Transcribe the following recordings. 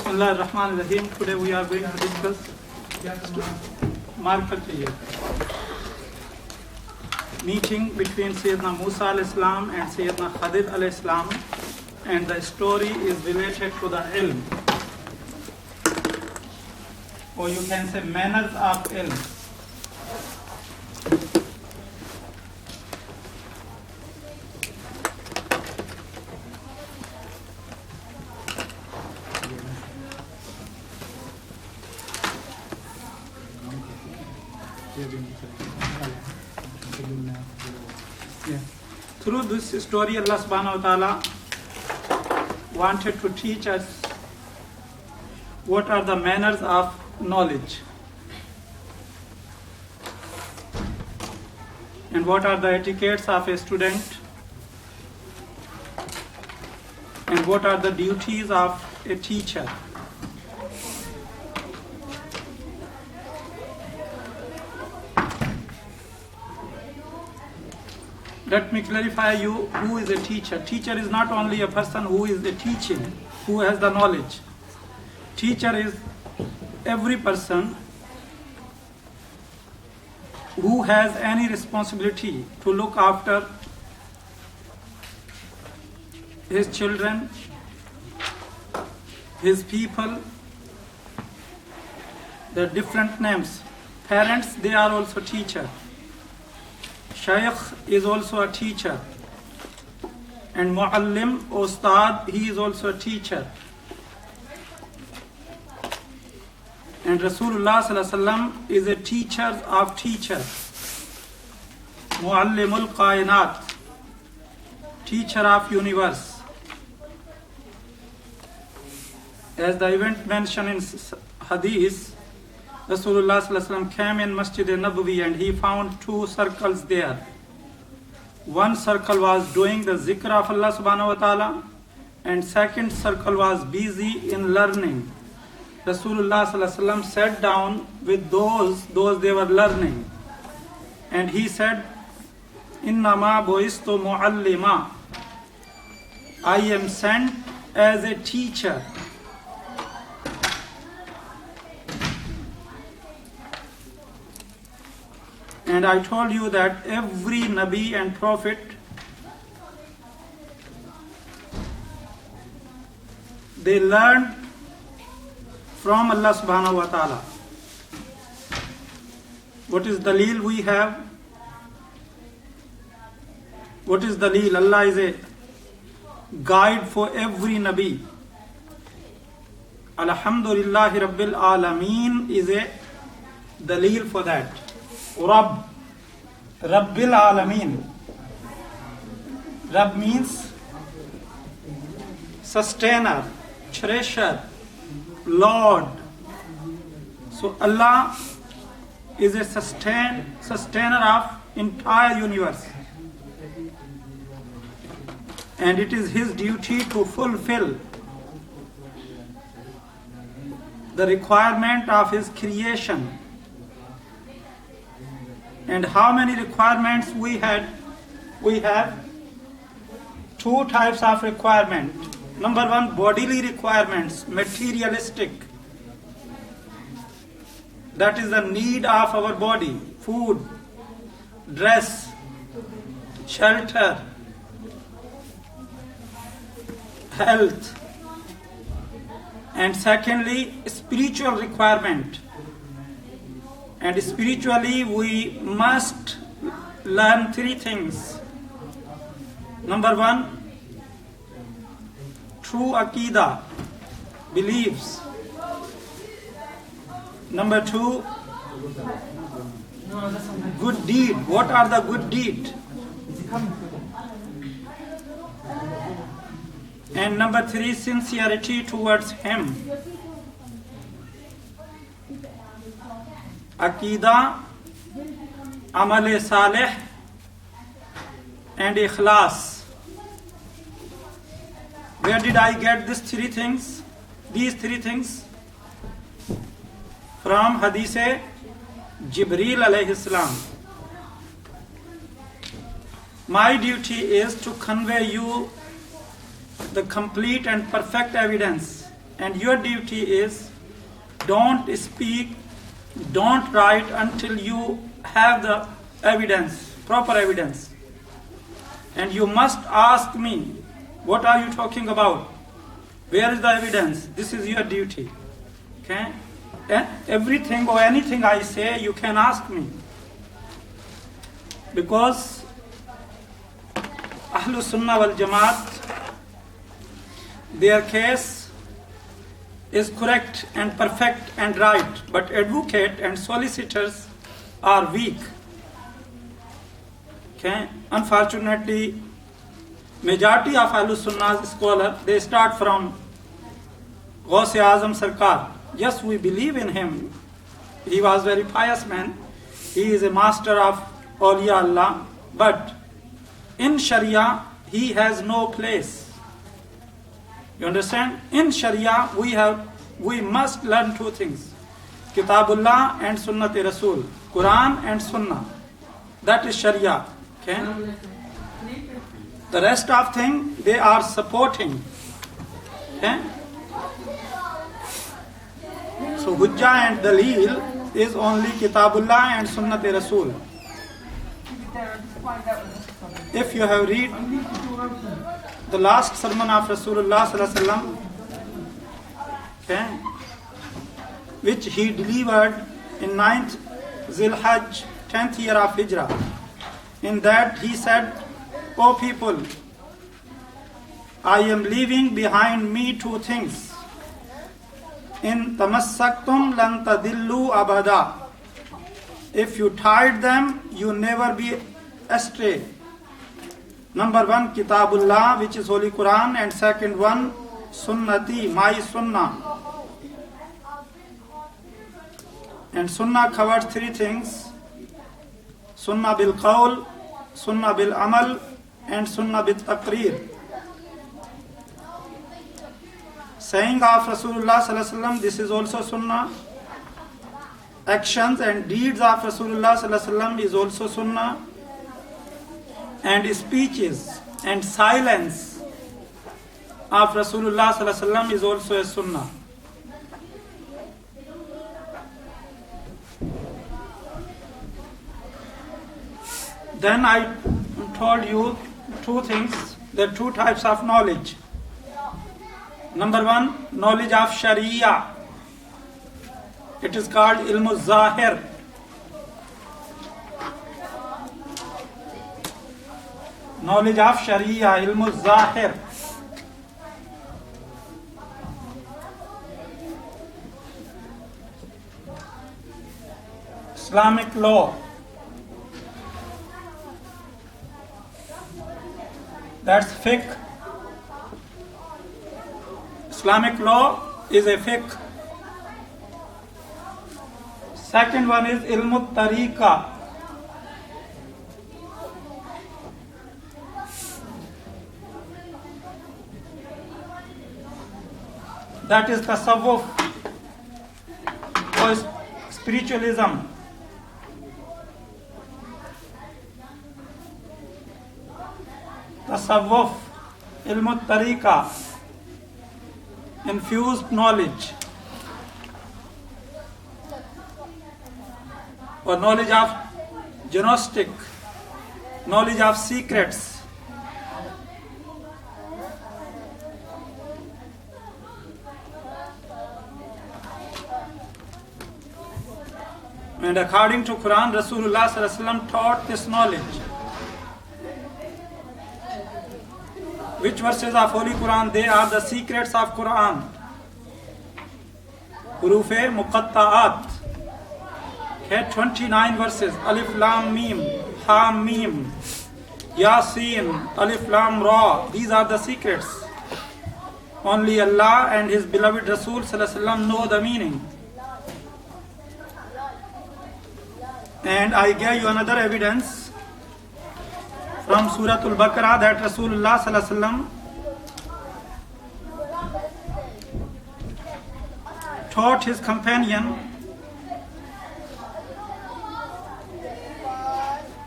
Bismillahirrahmanirrahim. Today we are going to discuss marker meeting between Sayyidina Musa alayhi salam and Sayyidina Khadir alayhi salam, and the story is related to the ilm, or you can say manners of ilm. Through this story, Allah subhanahu wa ta'ala wanted to teach us what are the manners of knowledge and what are the etiquettes of a student and what are the duties of a teacher. Let me clarify you who is a teacher. Teacher is not only a person who is the teaching, who has the knowledge. Teacher is every person who has any responsibility to look after his children, his people, the different names. Parents, they are also teacher. Shaykh is also a teacher, and Muallim, Ustad, he is also a teacher. And Rasulullah sallallahu alaihi wasallam is a teacher of teachers. Muallimul Kainat, teacher of universe. As the event mentioned in Hadith, Rasulullah sallallahu alaihi wasallam came in Masjid Nabawi and he found two circles there. One circle was doing the zikr of Allah subhanahu wa ta'ala, and second circle was busy in learning. Rasulullah sallallahu alaihi wasallam sat down with those they were learning, and he said, Innama boistu muallima, I am sent as a teacher. And I told you that every Nabi and Prophet, they learned from Allah subhanahu wa ta'ala. What is daleel we have? What is daleel? Allah is a guide for every Nabi. Alhamdulillahi Rabbil Alameen is a daleel for that. Rabb, Rabbil Alameen. Rabb means sustainer, cherisher, Lord. So Allah is a sustainer of entire universe. And it is His duty to fulfill the requirement of His creation. And how many requirements we have? We have two types of requirement. Number one, bodily requirements, materialistic. That is the need of our body, food, dress, shelter, health. And secondly, spiritual requirement. And spiritually, we must learn three things. Number one, true Aqidah, beliefs. Number two, good deed. What are the good deed? And number three, sincerity towards Him. Aqidah, Amal Saleh, and Ikhlas. Where did I get these three things? From Hadith Jibreel alayhi salam. My duty is to convey you the complete and perfect evidence and your duty is don't speak, don't write until you have the evidence, proper evidence. And you must ask me, what are you talking about? Where is the evidence? This is your duty. Okay? And everything or anything I say, you can ask me. Because Ahlus Sunnah wal Jamaat, their case is correct and perfect and right, but advocate and solicitors are weak. Okay? Unfortunately, majority of Ahlus Sunnah scholars, they start from Ghaus-e Azam Sarkar. Yes, we believe in him. He was a very pious man. He is a master of Awliya Allah. But in Sharia, he has no place. You understand? In Sharia, we must learn two things. Kitabullah and Sunnat Rasul. Quran and Sunnah. That is Sharia. Okay? The rest of things, they are supporting. Okay? So Hujjah and Dalil is only Kitabullah and Sunnat Rasul. If you have read the last sermon of Rasulullah sallallahu alaihi wasallam, okay, which he delivered in 9th Zilhajj, 10th year of Hijrah, in that he said, O people, I am leaving behind me two things. In tamassaktum lan tadillu abada. If you tied them, you never be astray. Number one, Kitabullah, which is Holy Quran, and second one, Sunnati, my Sunnah. And Sunnah covers three things: Sunnah bil qawl, Sunnah bil amal, and Sunnah bil taqreer. Saying of Rasulullah sallallahu alaihi wasallam, this is also Sunnah. Actions and deeds of Rasulullah sallallahu alaihi wasallam is also Sunnah. And speeches and silence of Rasulullah sallallahu alaihi wasallam is also a Sunnah. Then I told you two things. There are two types of knowledge. Number one, knowledge of Sharia. It is called Ilmu Zahir. Knowledge of Sharia, Ilmu Zahir. Islamic law. That's fiqh. Islamic law is a fiqh. Second one is Ilmu Tariqa. That is tasawwuf or spiritualism. Tasawwuf, Ilmu Tariqa, infused knowledge or knowledge of gnostic, knowledge of secrets. And according to Quran, Rasulullah sallallahu alaihi wasallam taught this knowledge. Which verses of Holy Quran? They are the secrets of Quran. Huruf-e Muqatta'at. Okay, 29 verses. Alif Lam Mim, Ha Mim, Yasin, Alif Lam Ra. These are the secrets. Only Allah and His beloved Rasul sallallahu alaihi wasallam know the meaning. And I gave you another evidence from Surah Al-Baqarah that Rasulullah sallallahu alaihi wasallam taught his companion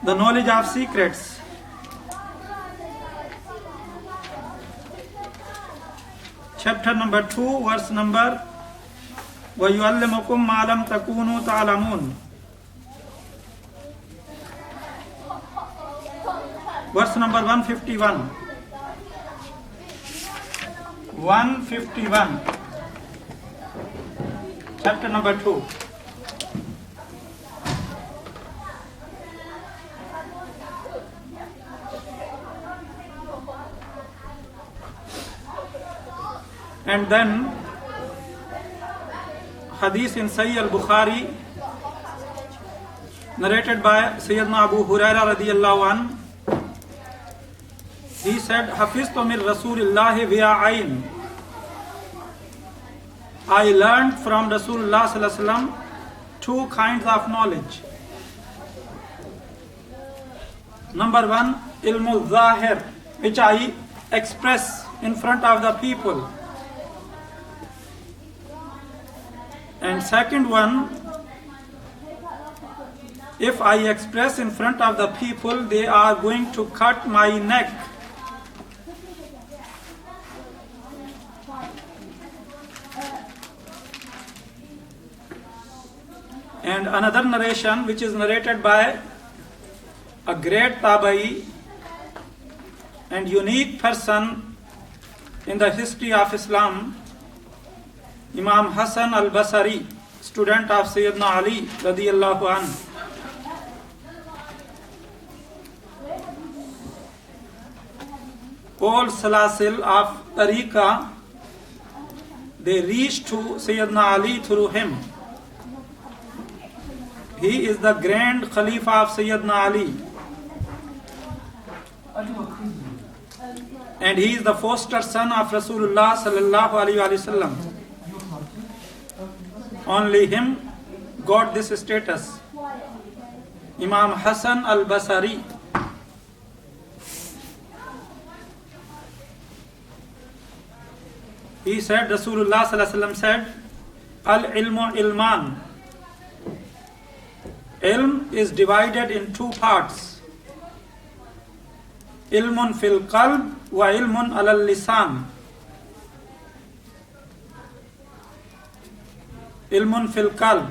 the knowledge of secrets. chapter number 2, verse number وَيُعَلِّمُكُمْ مَا لَمْ تَكُونُوا تَعْلَمُونَ. Verse number 151. 151. Chapter number 2. And then hadith in Sahih al-Bukhari narrated by Sayyidina Abu Huraira radiyallahu anhu. He said, Hafiztu min Rasulillahi vi'ayn. I learned from Rasulullah sallallahu alaihi wasallam two kinds of knowledge. Number one, ilmu zahir, which I express in front of the people. And second one, if I express in front of the people, they are going to cut my neck. And another narration, which is narrated by a great Tabai and unique person in the history of Islam, Imam Hassan al-Basri, student of Sayyidina Ali radiyallahu anhu. All salasil of tariqa, they reach to Sayyidina Ali through him. He is the grand Khalifa of Sayyidina Ali. And he is the foster son of Rasulullah sallallahu alaihi wasallam. Only him got this status. Imam Hassan al-Basri. He said, Rasulullah sallallahu alaihi wasallam said, Al-ilmu ilman. Ilm is divided in two parts. Ilmun fil qalb wa ilmun alal lisan. Ilmun fil qalb.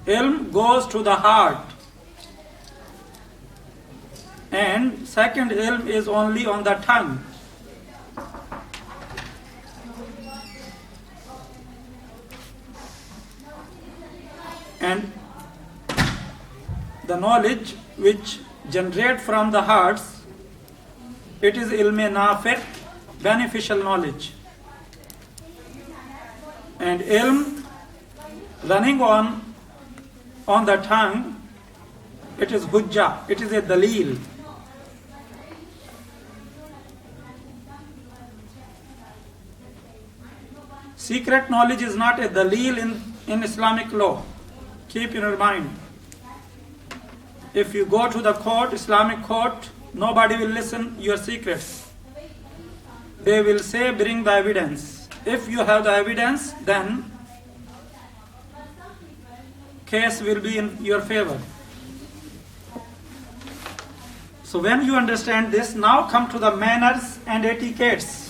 Ilm goes to the heart. And second ilm is only on the tongue. And the knowledge which generate from the hearts, it is ilm-e nafi', beneficial knowledge. And ilm running on the tongue, it is hujjah, it is a dalil. Secret knowledge is not a dalil in Islamic law. Keep in your mind. If you go to the court, Islamic court, nobody will listen your secrets. They will say, bring the evidence. If you have the evidence, then case will be in your favor. So when you understand this, now come to the manners and etiquettes.